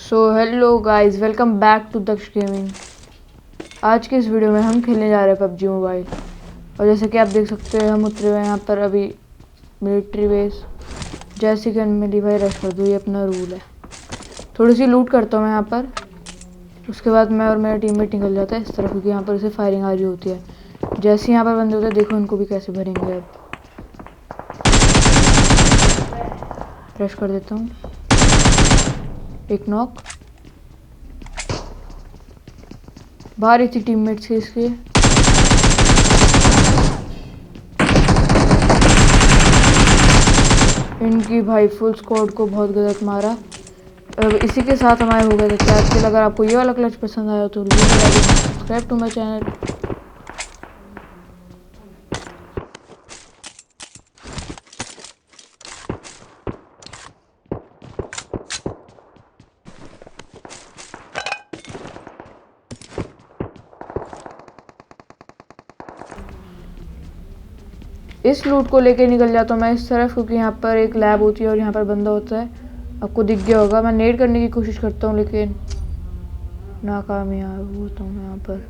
So hello guys, welcome back to Daksh gaming. आज के इस वीडियो में हम खेलने जा रहे हैं पबजी मोबाइल। और जैसे कि आप देख सकते हैं, हम उतरे हुए हैं यहाँ पर अभी मिलिट्री बेस। जैसे कि मेरी भाई रश कर दूँ, ये अपना रूल है। थोड़ी सी लूट करता हूँ मैं यहाँ पर, उसके बाद मैं और मेरा टीममेट निकल जाता है इस तरफ, क्योंकि यहाँ पर उसे फायरिंग आ रही होती है। जैसे यहाँ पर बंदे होते हैं, देखो इनको भी कैसे भरेंगे। अब रश कर देता हूँ, एक नॉक। बाहर ही थी टीममेट्स के इसके। इनकी भाई फुल स्क्वाड को बहुत गलत मारा। अब इसी के साथ हमारे हो गए थे क्लच किल। अगर आपको ये वाला क्लच पसंद आया तो सब्सक्राइब टू माई चैनल। इस लूट को लेके निकल जाता हूँ मैं इस तरफ, क्योंकि यहाँ पर एक लैब होती है और यहाँ पर बंदा होता है। आपको दिख गया होगा। मैं नेड करने की कोशिश करता हूँ लेकिन नाकामयाब होता हूँ यहाँ पर।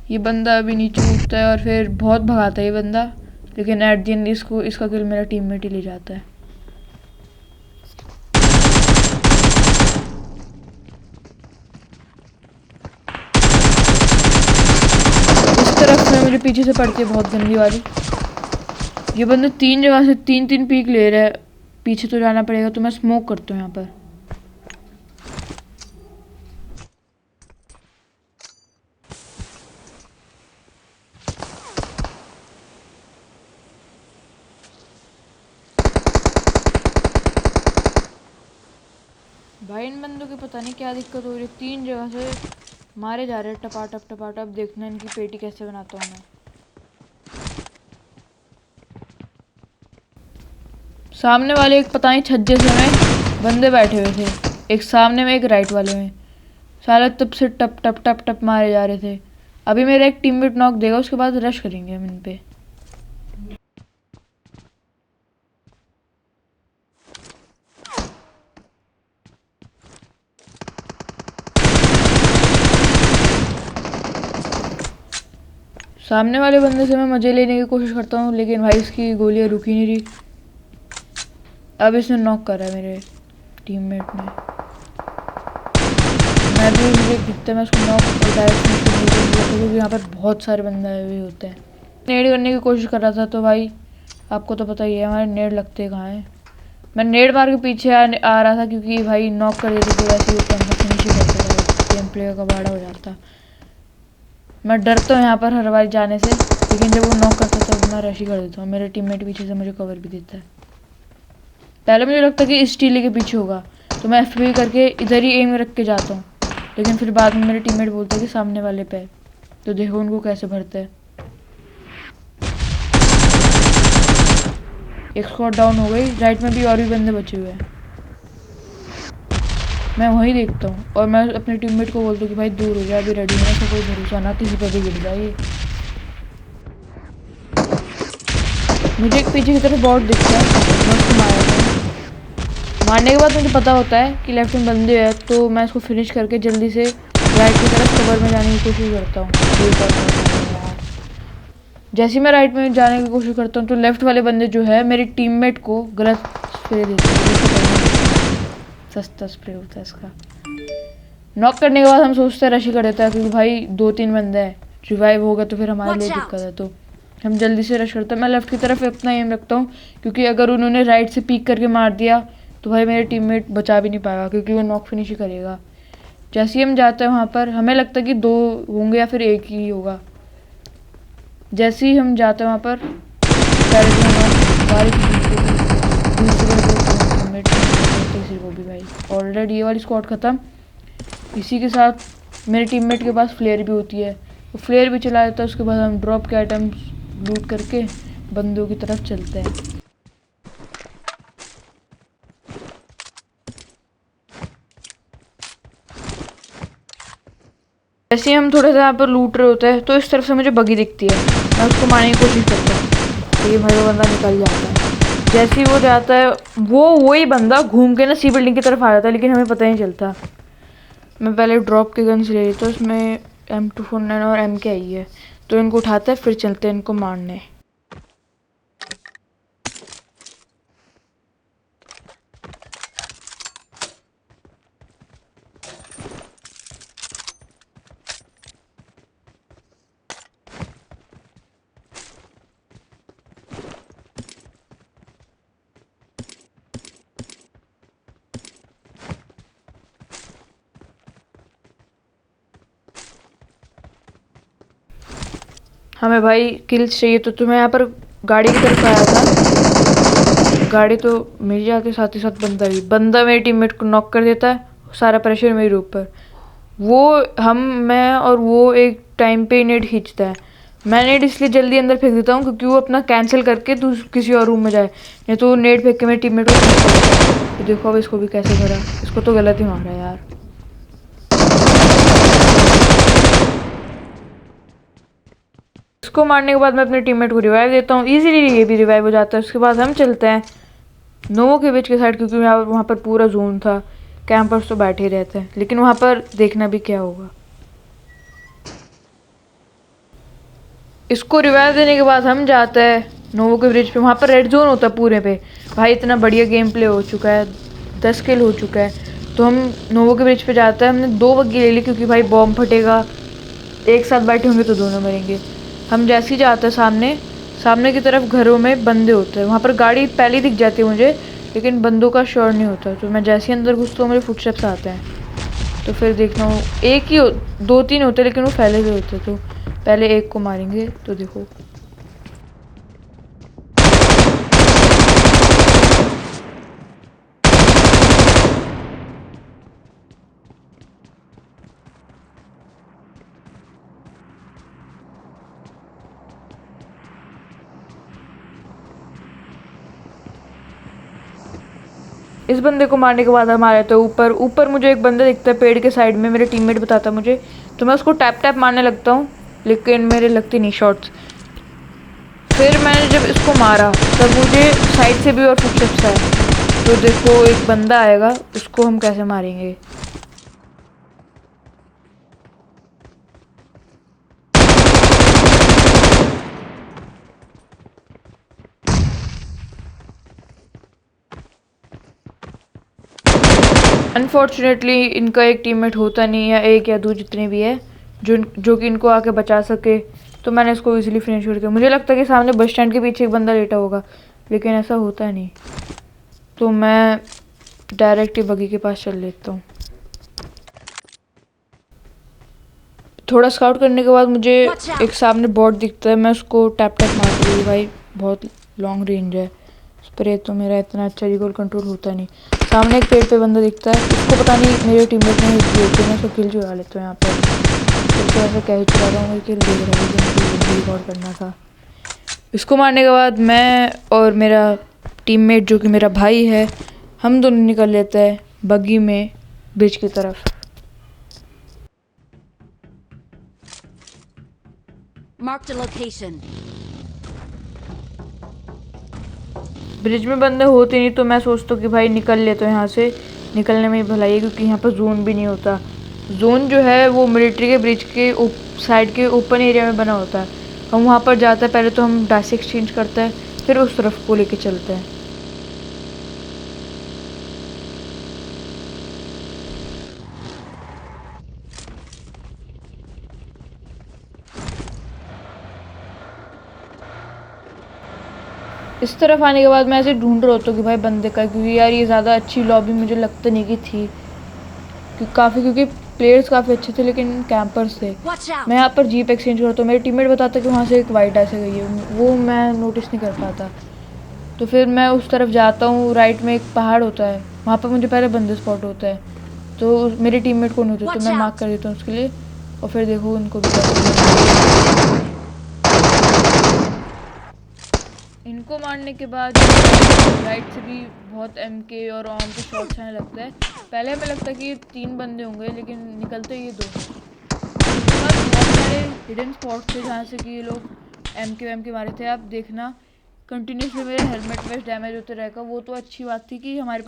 ये बंदा अभी नीचे उठता है और फिर बहुत भगाता है ये बंदा, लेकिन एट द एंड इसका किल मेरा टीममेट ही ले जाता है। इस तरफ में मुझे पीछे से पड़ती है बहुत गंदी वाली। ये बंदा 3 जगह से 3 पीक ले रहा है। पीछे तो जाना पड़ेगा, तो मैं स्मोक करता हूँ यहाँ पर। भाई इन बंदों की पता नहीं क्या दिक्कत हो रही है, 3 जगह से मारे जा रहे हैं टपाटप टपाटप। देखना इनकी पेटी कैसे बनाता हूँ मैं। सामने वाले एक पता नहीं छज्जे से में बंदे बैठे हुए थे, एक सामने में एक राइट वाले में। साले तब से टप टप टप टप मारे जा रहे थे। अभी मेरा एक टीममेट नॉक देगा, उसके बाद रश करेंगे हम इन पे। सामने वाले बंदे से मैं मजे लेने की कोशिश करता हूँ, लेकिन भाई इसकी गोलियां रुक ही नहीं रही। अब इसने नॉक करा है मेरे टीममेट ने। मैं भी मुझे दिखता है, मैं उसको नॉक क्योंकि यहाँ पर बहुत सारे बंदे आए हुए होते हैं। नेड करने की कोशिश कर रहा था, तो भाई आपको तो पता ही है हमारे नेड लगते कहाँ हैं। मैं नेड मार के पीछे आ रहा था, क्योंकि भाई नॉक कर देते तो वैसे ही फिनिश ही करते थे, गेम प्ले का कबाड़ा हो जाता। मैं डरता हूँ यहाँ पर हर बार जाने से, लेकिन जब वो नॉक करता है तो मैं रश ही कर देता हूँ। मेरे टीममेट पीछे से मुझे कवर भी देता है। पहले मुझे लगता है कि इस टीले के पीछे होगा, तो मैं एफ करके इधर ही एम रख के जाता हूँ, लेकिन फिर बाद में मेरे टीममेट बोलते हैं कि सामने वाले पे। तो देखो उनको कैसे भरते हैं। एक स्क्वाड डाउन हो गई। राइट में भी और भी बंदे बचे हुए हैं। मैं वहीं देखता हूँ और मैं अपने टीममेट को बोलता हूँ कि भाई दूर हो जाए, अभी रेडी होने से कोई भरोसा ना, किसी पर भी गिर जाए। मुझे एक पीछे की तरफ बॉट दिखता है, मैं उसको मारता हूँ। मारने के बाद मुझे पता होता है कि लेफ्ट में बंदे हैं, तो मैं इसको फिनिश करके जल्दी से राइट की तरफ कवर में जाने की कोशिश करता हूँ। जैसे ही मैं राइट में जाने की कोशिश करता हूँ, तो लेफ्ट वाले बंदे जो है मेरे टीममेट को गलत स्प्रे देते हैं। सस्ता स्प्रे होता है इसका। नॉक करने के बाद हम सोचते हैं रश ही कर देता है, क्योंकि भाई 2-3 बंदे हैं, रिवाइव होगा तो फिर हमारे लिए दिक्कत है। तो हम जल्दी से रश करते हैं। मैं लेफ्ट की तरफ अपना एम रखता हूँ, क्योंकि अगर उन्होंने राइट से पीक करके मार दिया तो भाई मेरे टीममेट बचा भी नहीं पाएगा, क्योंकि वो नॉक फिनिश ही करेगा। जैसे ही हम जाते हैं वहाँ पर, हमें लगता है कि 2 होंगे या फिर 1 ही होगा। जैसे ही हम जाते हैं वहाँ पर, तीसरी को भी भाई ऑलरेडी ये वाली स्क्वाड ख़त्म। इसी के साथ मेरे टीममेट के पास फ्लेयर भी होती है, तो फ्लेयर भी चला देता है। उसके बाद हम ड्रॉप के आइटम्स लूट करके बंदों की तरफ चलते हैं। जैसे ही हम थोड़ा सा यहाँ पर लूट रहे होते हैं तो इस तरफ से मुझे बगी दिखती है, मैं उसको मारने की कोशिश करता हूँ। ये भाई वो बंदा निकल जाता है। जैसे ही वो जाता है वही बंदा घूम के ना सी बिल्डिंग की तरफ आ जाता है, लेकिन हमें पता ही नहीं चलता। मैं पहले ड्रॉप के गन्स ले लेता हूँ, उसमें M249 और MK आई है, तो इनको उठाते हैं फिर चलते हैं इनको मारने। हमें भाई किल्स चाहिए, तो मैं यहाँ पर गाड़ी की तरफ आया था। गाड़ी तो मेरी आके साथ ही साथ बंदा मेरे टीममेट को नॉक कर देता है, सारा प्रेशर मेरे ऊपर। मैं और वो एक टाइम पे नेट खींचता है। मैं नेट इसलिए जल्दी अंदर फेंक देता हूँ क्योंकि वो अपना कैंसिल करके किसी और रूम में जाए, नहीं तो नेट फेंक के मेरे टीममेट को। तो देखो अब इसको भी कैसे करा, इसको तो गलत ही मारा यार। इसको मारने के बाद मैं अपने टीममेट को रिवाइव देता हूँ, इजीली ये भी रिवाइव हो जाता है। उसके बाद हम चलते हैं नोवो के बीच के साइड, क्योंकि वहाँ पर पूरा जोन था, कैंपर्स तो बैठे ही रहते हैं, लेकिन वहाँ पर देखना भी क्या होगा। इसको रिवाइव देने के बाद हम जाते हैं नोवो के ब्रिज पे, वहाँ पर रेड जोन होता है पूरे पे। भाई इतना बढ़िया गेम प्ले हो चुका है, 10 किल हो चुका है। तो हम नोवो के ब्रिज पे जाते हैं, हमने 2 बग्गी ले ली क्योंकि भाई बॉम्ब फटेगा, एक साथ बैठे होंगे तो दोनों मरेंगे। हम जैसे ही जाते हैं सामने की तरफ घरों में बंदे होते हैं, वहाँ पर गाड़ी पहले दिख जाती है मुझे, लेकिन बंदों का श्योर नहीं होता। तो मैं जैसे ही अंदर घुसता हूँ मेरे फुटस्टेप्स आते हैं, तो फिर देखना हो 2-3 होते हैं, लेकिन वो फैले हुए होते हैं, तो पहले एक को मारेंगे। तो देखो इस बंदे को मारने के बाद हम आ जाते हैं ऊपर मुझे एक बंदा दिखता है पेड़ के साइड में, मेरे टीममेट बताता है मुझे, तो मैं उसको टैप मारने लगता हूँ, लेकिन मेरे लगते नहीं शॉट्स। फिर मैंने जब इसको मारा तब मुझे साइड से भी और फुटस्टेप्स आए। तो देखो एक बंदा आएगा, उसको हम कैसे मारेंगे। अनफॉर्चुनेटली इनका एक टीममेट होता नहीं है, एक या दो जितने भी है जो कि इनको आके बचा सके, तो मैंने इसको इजीली फिनिश कर दिया। मुझे लगता है कि सामने बस स्टैंड के पीछे एक बंदा लेटा होगा, लेकिन ऐसा होता नहीं, तो मैं डायरेक्ट ही बगी के पास चल लेता हूँ। थोड़ा स्काउट करने के बाद मुझे एक सामने बॉट दिखता है, मैं उसको टैप मारती हूँ। भाई बहुत लॉन्ग रेंज है, स्प्रे तो मेरा इतना अच्छा रिकॉल कंट्रोल होता नहीं। सामने एक पेड़ पे बंदा दिखता है, उसको पता नहीं मेरे टीममेट ने हिट दिए थे, मैं उसको किल चुरा लेता हूँ यहाँ पर। तो ऐसा क्या ही चुरा रहा हूँ, किल देख रहा हूँ, रिकॉर्ड करना था। इसको मारने के बाद मैं और मेरा टीममेट जो कि मेरा भाई है, हम दोनों निकल लेते हैं बग्गी में ब्रिज की तरफ। Marked a location. ब्रिज में बंदे होते नहीं, तो मैं सोचता हूँ कि भाई निकल ले, तो यहाँ से निकलने में ही भलाई है, क्योंकि यहाँ पर जोन भी नहीं होता। जोन जो है वो मिलिट्री के ब्रिज के साइड के ओपन एरिया में बना होता है। हम वहाँ पर जाते हैं, पहले तो हम डायस एक्सचेंज करते हैं, फिर उस तरफ को लेके चलते हैं। इस तरफ आने के बाद मैं ऐसे ढूंढ रहा होता हूँ कि भाई बंदे का, क्योंकि यार ये ज़्यादा अच्छी लॉबी मुझे लगता नहीं कि थी, क्योंकि प्लेयर्स काफ़ी अच्छे थे लेकिन कैंपर्स थे। मैं यहाँ पर जीप एक्सचेंज करता हूँ, मेरे टीममेट बताता कि वहाँ से एक वाइट ऐसे गई है, वो मैं नोटिस नहीं कर पाता। तो फिर मैं उस तरफ जाता हूँ, राइट में एक पहाड़ होता है, वहाँ पर मुझे पहले बंदे स्पॉट होता है, तो मेरे टीममेट को नहीं होते, तो मैं मार्क कर देता हूँ उसके लिए, और फिर देखो उनको भी। इनको मारने के बाद राइट से भी बहुत MK और ऑम के शॉट्स आने लगता है। पहले हमें लगता है कि 3 बंदे होंगे, लेकिन निकलते ये 2। हिडन स्पॉट थे जहाँ से कि ये लोग एम के मारे थे। आप देखना कंटिन्यूसली मेरे हेलमेट में डैमेज होते रहेगा। वो तो अच्छी बात थी कि हमारे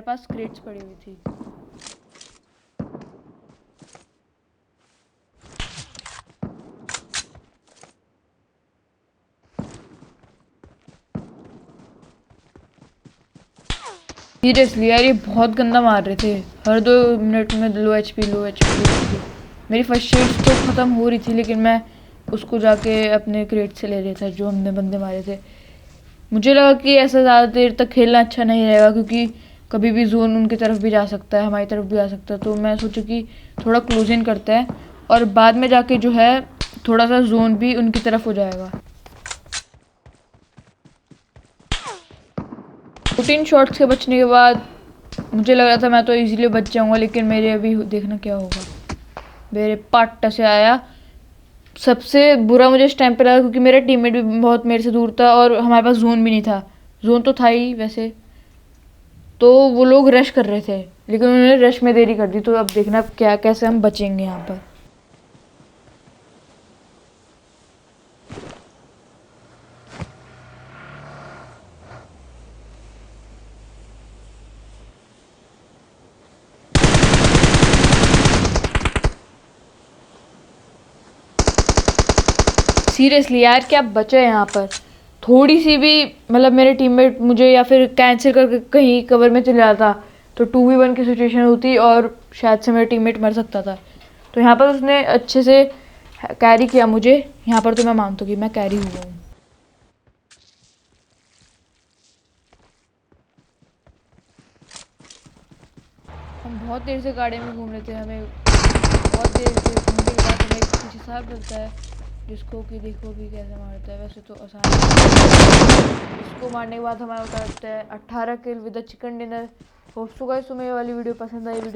पास क्रेट्स पड़ी हुई थी। सीरियसली यार ये बहुत गंदा मार रहे थे, हर 2 मिनट में लो एचपी लो एचपी। मेरी फर्स्ट शील्ड तो ख़त्म हो रही थी लेकिन मैं उसको जाके अपने क्रेट से ले रहा था जो हमने बंदे मारे थे। मुझे लगा कि ऐसा ज़्यादा देर तक खेलना अच्छा नहीं रहेगा क्योंकि कभी भी जोन उनकी तरफ भी जा सकता है, हमारी तरफ भी आ सकता है। तो मैं सोचा कि थोड़ा क्लोज इन करते हैं और बाद में जाके जो है थोड़ा सा जोन भी उनकी तरफ हो जाएगा। 14 शॉट्स के बचने के बाद मुझे लग रहा था मैं तो इजीली बच जाऊंगा, लेकिन मेरे अभी देखना क्या होगा। मेरे पाट्टा से आया। सबसे बुरा मुझे इस टाइम पे लगा क्योंकि मेरा टीममेट भी बहुत मेरे से दूर था और हमारे पास जोन भी नहीं था। जोन तो था ही वैसे, तो वो लोग रश कर रहे थे लेकिन उन्होंने रश में देरी कर दी। तो अब देखना क्या कैसे हम बचेंगे यहाँ पर। सीरियसली यार क्या बचा है यहाँ पर। थोड़ी सी भी मतलब मेरे टीममेट मुझे या फिर कैंसिल करके कहीं कवर में चले जाता तो 2v1 की सिचुएशन होती और शायद से मेरा टीममेट मर सकता था। तो यहाँ पर उसने अच्छे से कैरी किया मुझे। यहाँ पर तो मैं मानता हूँ कि मैं कैरी हुआ हूँ। हम बहुत देर से गाड़ी में घूम रहे थे, हमें बहुत देर से घूमने के बाद हमें एक पीछे सांप मिलता है जिसको कि देखो भी कैसे मारता है। वैसे तो आसान है। इसको मारने के बाद हमारा उतारता है 18 kill with the chicken dinner. Hope so guys तुम्हें ये वाली वीडियो पसंद आई तो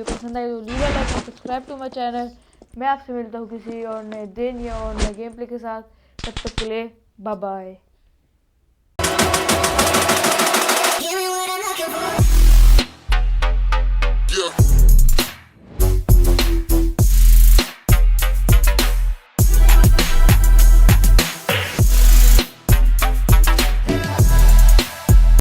लीव अ लाइक और सब्सक्राइब टू माय चैनल। मैं आपसे मिलता हूँ किसी और नए दिन या और नए गेम प्ले के साथ। तब तक के लिए बाय बाय।